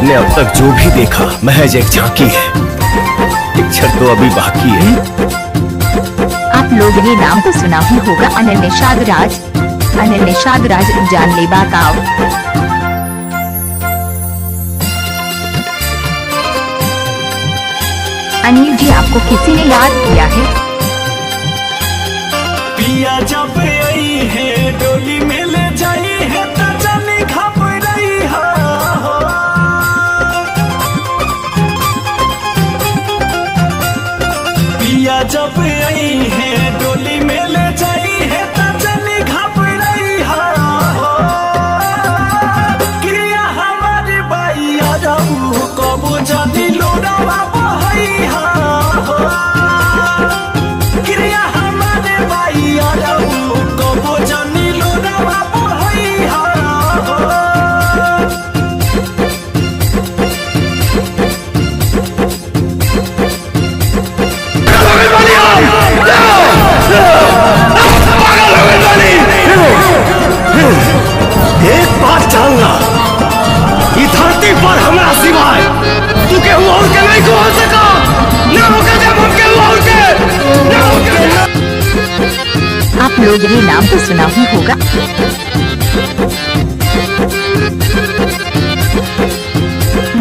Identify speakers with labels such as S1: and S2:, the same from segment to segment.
S1: ने अब तक जो भी देखा महज एक झांकी है, पिक्चर तो अभी बाकी है।
S2: आप लोगों ने नाम तो सुना ही होगा, अनिल निषाद राज। अनिल निषाद राज जानलेवा काव। अनिल जी, आपको किसी ने याद किया है?
S3: पिया जब आई है डोली में ले जाई है तो जाने घबराई है। पिया जब आई है डोली में ले जाई है तो जाने घबराई है। क्रिया हमारे बाई आ जाऊ कबो जानी लोरावा बहई है। क्रिया हमारे बाई आ जाऊ कबो जानी लोरावा बहई है।
S1: एक बात जानना, इस धरती पर हमारा सिवाय तू के और के नहीं को हो सका, ना होगा जब हम के और के ना होगा।
S2: आप लोगों ने नाम तो सुना ही होगा।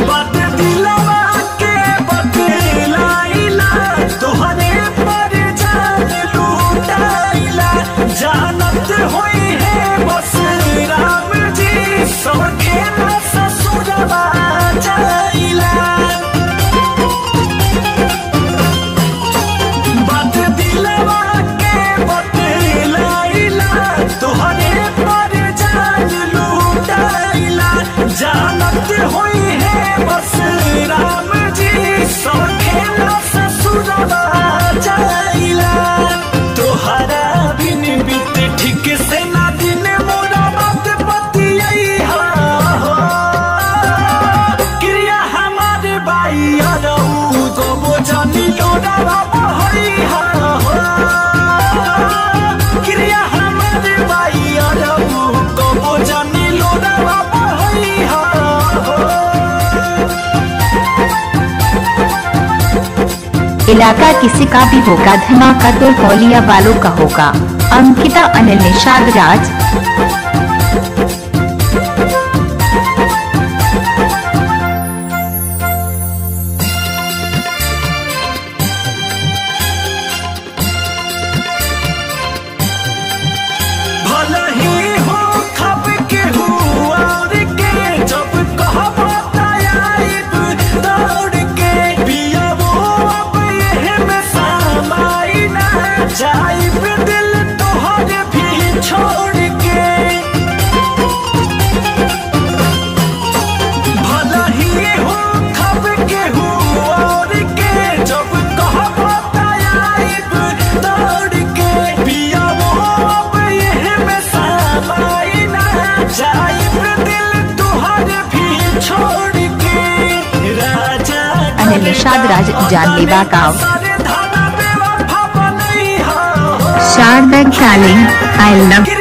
S3: बात दिलवा के बतलाइला तोहरे पर जान लूटाइला। जानत होई है बस राम जी सब खेल ससुरवा जाइला। बात दिलवा के बतलाइला तोहरे पर जान लूटाइला। जानत होई है बस राम जी सब खेल ससुरवा जाइला। तोहरा बिन बीते ठीक से ना दिन मोरा बात बतियाई हा। क्रिया हमारे बाई आ जाऊ कबो जानी लोरावा बहई हा। क्रिया हमारे बाई आ जाऊ कबो जानी लोरावा बहई हा।
S2: इलाका किसी का भी होगा, धमाका तो होलिया वालों का होगा। अंकिता, अनिल निषाद राज।
S3: भला ही हो खब के हुआ और के जब कहबो तयाइब दौड़ के। पिया वो अब यह में समाई ना जाइब दिल तोहरे भी छोड़ के। भला ही हो खब के हुआ और के जब कहबो तयाइब दौड़ के। पिया वो अब यह में समाई ना जाइब दिल तोहरे भी छोड़ के। राजा
S2: अनिल निषाद राज जानलेवा काव।
S3: सारे धाना बेवफा बनई हा।
S2: Sharda darling, I love